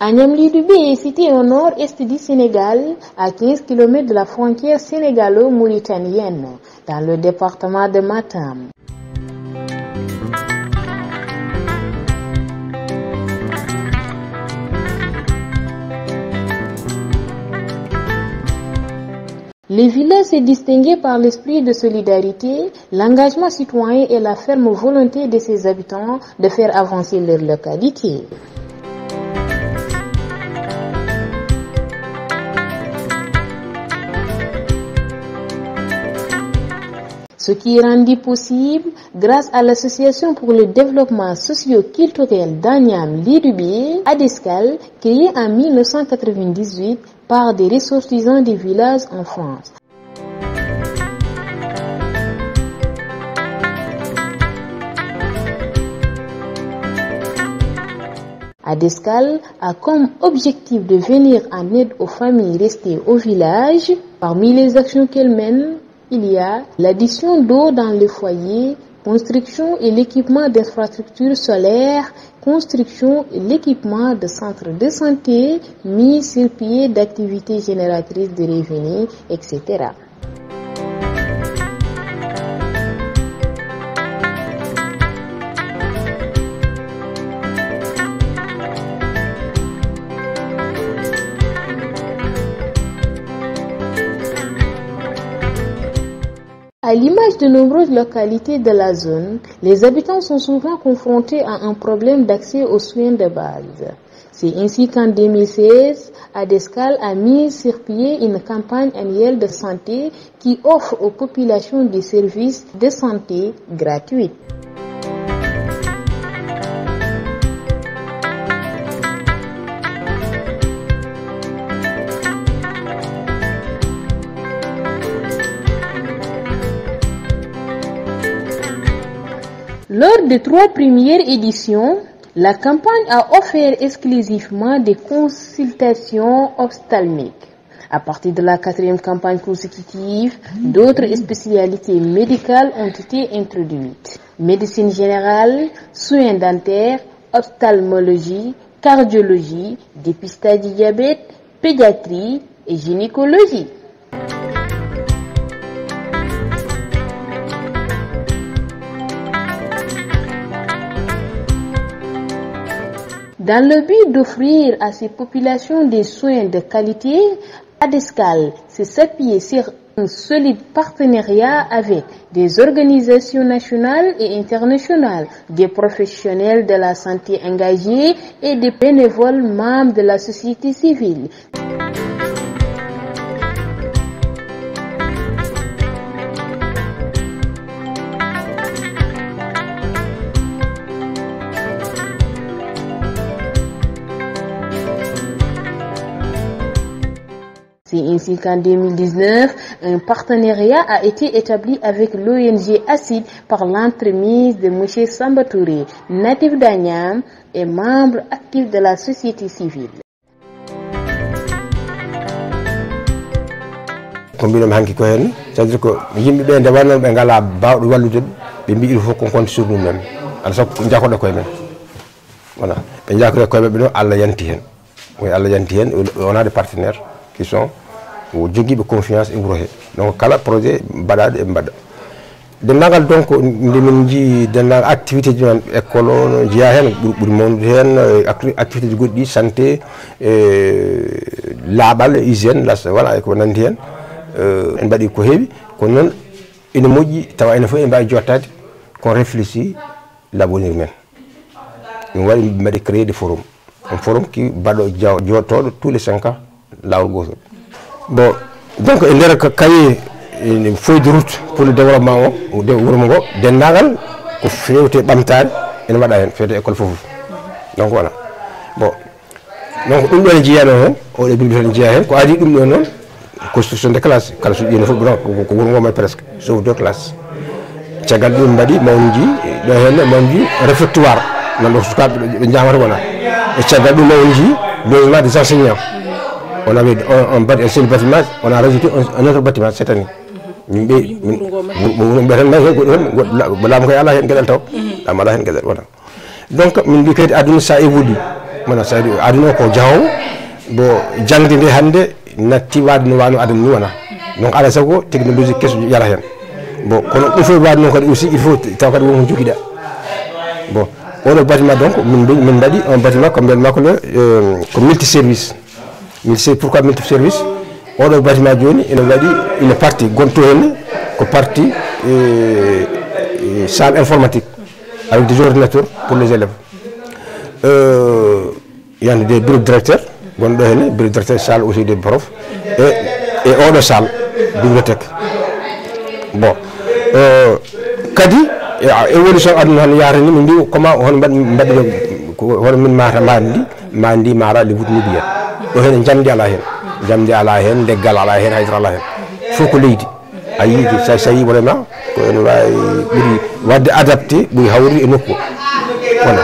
Agnam-Lidubé est situé au nord-est du Sénégal, à 15 km de la frontière sénégalo-mauritanienne, dans le département de Matam. Les villages se distinguaient par l'esprit de solidarité, l'engagement citoyen et la ferme volonté de ses habitants de faire avancer leur localité. Ce qui est rendu possible grâce à l'Association pour le développement socio-culturel d'Agnam-Lidubé, ADESCAL, créée en 1998 par des ressortissants des villages en France. ADESCAL a comme objectif de venir en aide aux familles restées au village. Parmi les actions qu'elle mène, il y a l'addition d'eau dans les foyers, construction et l'équipement d'infrastructures solaires, construction et l'équipement de centres de santé, mise sur pied d'activités génératrices de revenus, etc. À l'image de nombreuses localités de la zone, les habitants sont souvent confrontés à un problème d'accès aux soins de base. C'est ainsi qu'en 2016, ADESCAL a mis sur pied une campagne annuelle de santé qui offre aux populations des services de santé gratuits. Lors des 3 premières éditions, la campagne a offert exclusivement des consultations ophtalmiques. À partir de la 4e campagne consécutive, d'autres spécialités médicales ont été introduites. Médecine générale, soins dentaires, ophtalmologie, cardiologie, dépistage du diabète, pédiatrie et gynécologie. Dans le but d'offrir à ces populations des soins de qualité, ADESCAL s'est appuyé sur un solide partenariat avec des organisations nationales et internationales, des professionnels de la santé engagés et des bénévoles membres de la société civile. C'est ainsi qu'en 2019, un partenariat a été établi avec l'ONG ACID par l'entremise de M. Samba Touré, natif d'Agnam et membre actif de la société civile. Combinam hanki ko hen c'est-à-dire que yimbe be nde wanno be ngala bawdo wallude be mbi il faut qu'on compte sur nous même ala sakko jakodo koy men voilà be jakodo koy be do Allah yanti hen oui Allah yanti hen on a des partenaires qui sont au jogi be confiance e wuro he donc kala projet badade e badda dendagal donc ndimin ji dendagal activité ji non école on jiya hen buri monde hen activité ji goddi santé labal hygiène la voilà ko nandi hen en badi ko heewi ko non ina moji tawa ina fo e mbay jottade qu'on réfléchit l'avenir men on va mettre créer des forums un forum qui bado jotodo tous les 5 ans lawol goto bon donc e nder kaye une feuille de route pour le développement o de wurmo go dendagal ko fewte bamtade ina wada hen fewte école fofu donc voilà bon donc dum do jiyano hen o de bibliothèque jiya hen ko adi dum do non construction de classe kala su yene fu bron ko wurmo may presque sauf 2 classes tiagal dum badi mawji do hen mawji réfectoire non do suka be jamata wona et tiagal dum mawji logement des enseignants. On avait un bâtiment, on a rajouté un autre bâtiment cette année. Donc, ça évolue. mana sa aduna ko jahowo bo jangde nde hande natti wade no wano adana ni wona donc ala sago technologie kesso yara hen bon kono ɗum fof wade noon kadi aussi il faut taw kadi wonko joguiɗa bon oɗo bâtiment donc min mbaɗi un bâtiment ko mbiyatma ko ko multi service pourquoi multi service oɗo bâtiment joni ene waɗi une partie gonto henne ko partie salle informatique avec des ordinateurs pour les élèves il y a des bureaux directeurs gonɗo henne bureau directeur salle aussi des profs et oɗo salle bibliothèque bon kadi évolution aduna han yarani min mbi comment hon mbaɗi hono min mandi mara le wutni biya ɗo hen jamdi ala hen leggal ala hen haydara ala hen fof ko leydi a yii sa yi vraiment ko ene wawi ɓuuri wadde adapté ɓuuri hawri e nokku voilà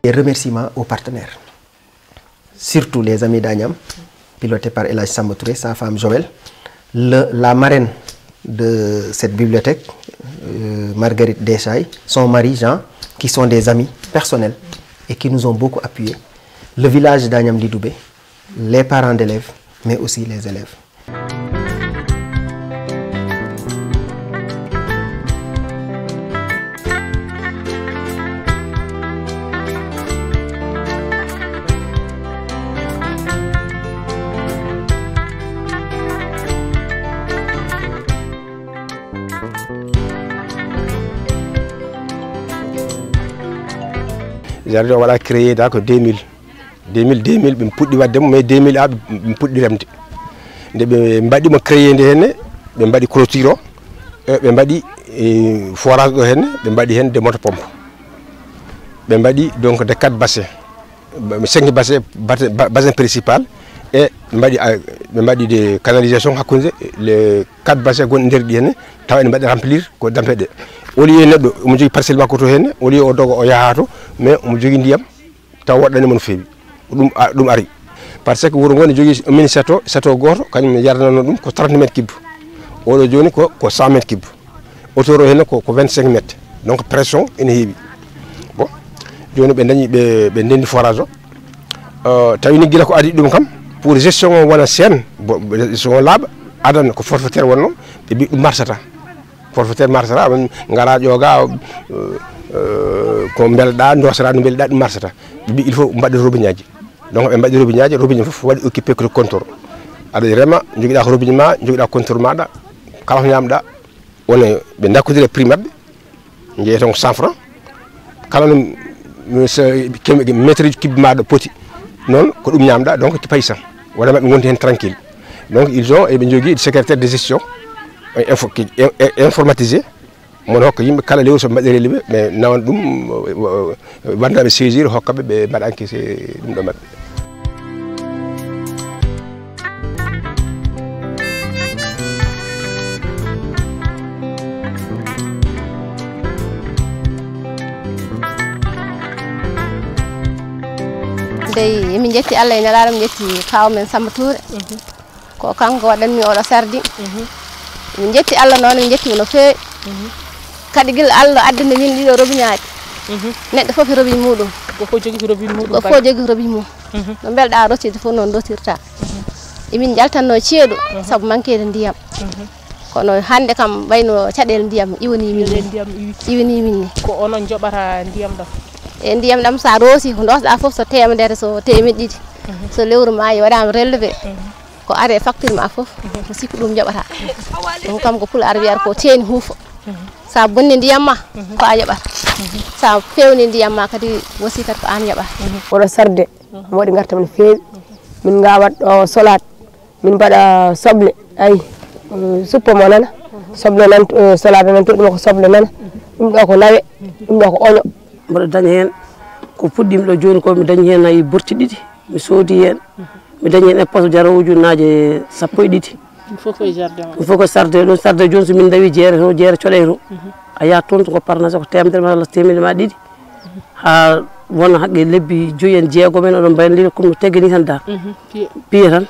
Et remerciements aux partenaires, surtout les amis d'Agnam, pilotés par El Hadj Samba Touré, sa femme Joël, la marraine de cette bibliothèque, Marguerite Deschaï, son mari Jean, qui sont des amis personnels et qui nous ont beaucoup appuyés, le village d'Agnam Lidoubé, les parents d'élèves, mais aussi les élèves. jardin o waɗa créé da ko 2000 ɓe puɗɗi waddemo mais 2000 a ɓe puɗɗi remde nde ɓe mbaɗimo créé nde henne ɓe mbaɗi clôture o ɓe mbaɗi forage ɗo henne ɓe mbaɗi hen des moto pompe ɓe mbaɗi donc de 4 bassins 5 bassin principal et ɓe mbaɗi des canalisation hakkude les 4 bassins gonɗi nder ɗi henne taw ene mbaɗi remplir ko dampeɗe au lieu neɗɗo omo jogui parcelle makko to henne au lieu o doga o yaha to mais omo jogui ndiyam taw waɗanimo no feewi ɗum ari par ce que wuuro ngo ne jogui mini château goto kañum yardanano ɗum ko 30 mètres cube oɗo joni ko 100 mètres cube hauteur o henne ko 25 mètres donc pression ene heewi bon joni ɓe dañi ɓe ndendi forage o tawi ni guila ko adi ɗum kam pour gestion o wona sen gestion o laaɓa adana ko forfaitaire wonno ɓe mbi ɗum marsata forfaitaire marsata ngara ƴooga ko belɗa dosata no belɗa ɗum marsata ɓe mbi il faut mbaɗe robinet aji donc ɓe mbaɗi robinet fof waɗi occupé que le compteur aɗa rema joguiɗa ko robinet ma joguiɗa compteur maɗa kala ko ñamɗa wona ɓe dakkodire prix mabɓe jeeya ton ko 100 francs kala no métre uji cube maɗa poti noon ko ɗum ñamɗa donc ti paysan wonama ɓe gonti hen tranquille donc ils ont eɓe jogui secrétaire de gestion informatisé mon hokka yimɓe kala lewru so mbaɗi relevé mais nawan ɗum wandaɓe saisir hokkaɓe ɓe mbaɗa encaissé ɗum ɗo mabɓe dey emin jetti Allah e nelaɗo mi jetti kaw men Samba Touré ko kanko waɗanmi oɗo sardi min jetti Allah noon min jettimo no feewi kadi gila Allah addinde min ɗiɗo robiñaji neɗɗo fof e robiñ muɗum ko fof jogui robiñ mum no belɗa roccide fof noon rotirta emin jaltanno ceeɗu saabu manquede ndiyam kono hande kam wayno caɗele ndiyam iwani min ni ko onon joɓata ndiyam ɗam e ndiyam ɗam sa roosi ko dosɗa fof so temedere so temedde ɗiɗi so lewru maayi waɗama relevé ko are facture ma fof ko sikku ɗum jaɓata ɗum kam ko pulaar wiyata ko teeni huufo sa bonni ndiyam ma ko a jaɓata sa fewni ndiyam ma kadi wosi kadi ko an jaɓata oɗo sarde mo waɗi gartam no feewi min gawat ɗo solade min mbaɗa soble ayi suppo mo nana soble nan solade nan toɗɗuma ko soble nana ɗum ɗo ko nawe ɗum ɗo ko oño mboɗo daña hen ko puɗɗimi ɗo joni ko mi dañi hen ay burti ɗiɗi mi soodi hen mi dañi hen poste jara ujunnaje 12 il faut que jardin il faut que sarde ɗon sarde joni so min dawi jeere coɗe to a yahat toon ko parnasa ko temedere ma walla temedde ma ɗiɗi ha wona haqqe lebbi 5 en jeego men oɗon mbayno comme teggani tan da piye tan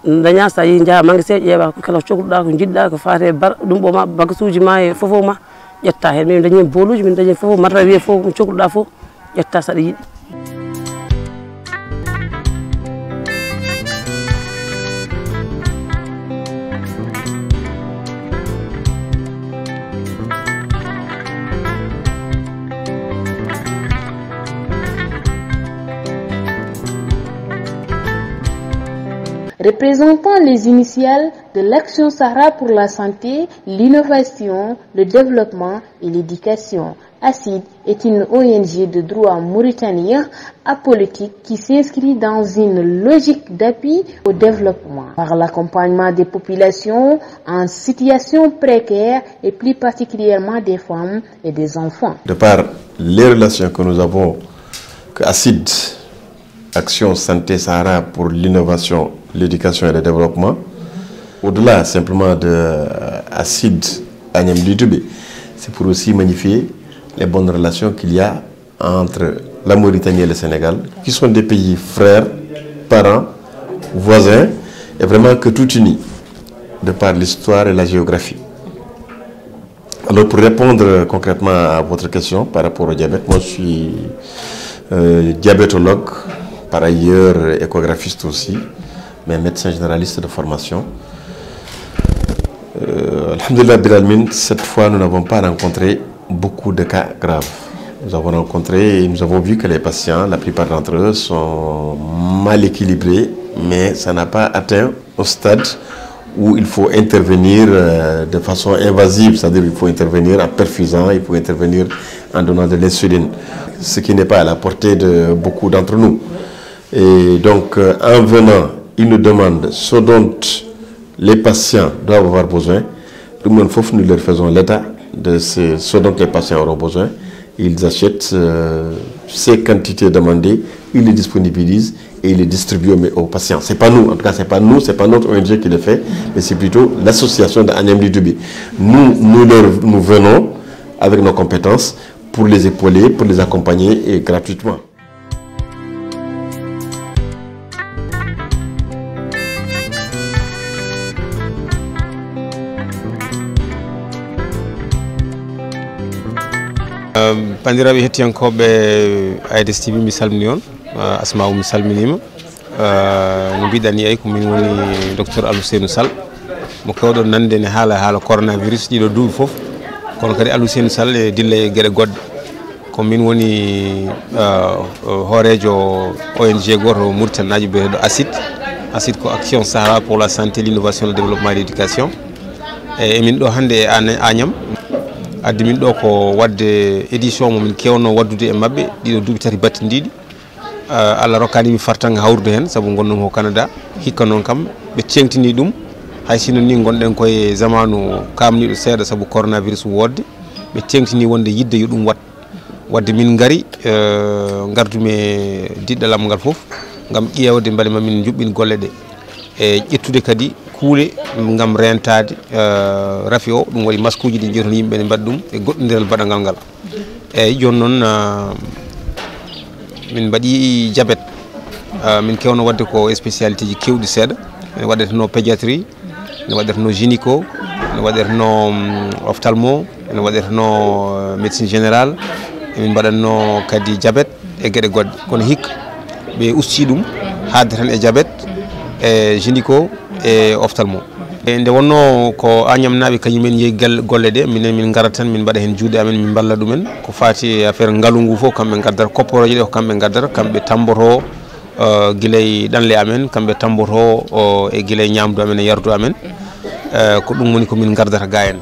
daña sa yi jaa magasin ƴeewa kala cohluɗa ko jiɗɗa ko faate bar ɗum ɓo ma bagasuji ma e fofo ma ƴetta hen min dañi boluji min dañi fofo mata wiye fof ko cohluɗa fof ƴetta saɗa yiɗi. Représentant les initiales de l'Action Sahara pour la santé, l'innovation, le développement et l'éducation. ACID est une ONG de droit mauritanien apolitique qui s'inscrit dans une logique d'appui au développement par l'accompagnement des populations en situation précaire et plus particulièrement des femmes et des enfants. De par les relations que nous avons, que ACID, Action Santé Sahara pour l'innovation, l'éducation et le développement, au-delà simplement de ACID Agnam Lidjoubé, c'est pour aussi magnifier les bonnes relations qu'il y a entre la Mauritanie et le Sénégal, qui sont des pays frères, parents, voisins, et vraiment que tout unit, de par l'histoire et la géographie. Alors pour répondre concrètement à votre question par rapport au diabète, moi je suis diabétologue, par ailleurs échographiste aussi, mais médecin généraliste de formation. Alhamdulillah Bilalmin, cette fois nous n'avons pas rencontré beaucoup de cas graves. Nous avons rencontré et nous avons vu que les patients, la plupart d'entre eux, sont mal équilibrés, mais ça n'a pas atteint au stade où il faut intervenir de façon invasive, c'est-à-dire qu'il faut intervenir en perfusant, il faut intervenir en donnant de l'insuline, ce qui n'est pas à la portée de beaucoup d'entre nous. Et donc, en venant, ils nous demandent ce dont les patients doivent avoir besoin. Nous leur faisons l'état de ce dont les patients auront besoin. Ils achètent ces quantités demandées, ils les disponibilisent et ils les distribuent aux patients. Ce n'est pas nous, en tout cas, ce n'est pas nous, ce n'est pas notre ONG qui le fait, mais c'est plutôt l'association d'Agnam Lidjoubé. Nous venons avec nos compétences pour les épauler, pour les accompagner et gratuitement. Bandiraɓe hettiyankoɓe AIDS TV mi salmini on Asma'u mi salminima no mbiɗani ay ko min woni docteur Alousseynou Sall mo kewɗon nande ne haala coronavirus ɗiɗo duuɓi foof kono kadi Alousseynou Sall e dilla e gueɗe goɗɗe ko min woni hoorejo ONG goto Mauritanie biyeteɗo ACID ko Action Sahara pour la santé, l'innovation, le développement et l'éducation e min ɗo hande e Agnam addi min ɗo ko wadde édition mo min kewno waddude e mabɓe ɗiɗo duuɓi tati battidiɗi Allah rokkani mi fartanga hawrude hen saabu gonɗon ko Canada hikka noon kam ɓe cengtini ɗum hay sino ni gonɗen koye zamanu kamniɗo seeɗa saabu coronavirus wodde ɓe cengtini wonde yidde yo ɗum wat wadde min gari gardumi e diɗɗalam ngal foof gam ƴewde beele mamin juɓɓin golle ɗe e ƴettude kadi kuule gam rentade rafi o ɗum waɗi masque uji ɗi jeeton yimɓe ne mbaɗi ɗum e goɗɗodiral baɗangal ngal eyyi joni noon min mbaɗi diabète min kewno wadde ko spécialité ji kewɗi seeɗa ene waɗeteno pédiatrie ene waɗeteno gynéco ene waɗeteno ophtalmo ene waɗeteno médecine générale emin mbaɗatno kadi diabète e gueɗe goɗɗe kono hikka ɓe usti ɗum hadde tan e diabète e gynéco e ophtalmo e nde wonno ko Agnam naaɓe kañumen yeehi golle ɗe minen min garat tan min mbaɗa hen juuɗe amen min balla ɗumen ko fati affaire ngaalu ngu fof kamɓe gaddata kopporoje ɗe ko kamɓe gaddata kamɓe tamboto guilay ɗanle amen kamɓe tamboto e guilay ñamdu amen e yardu amen ko ɗum woni ko min gardata ga en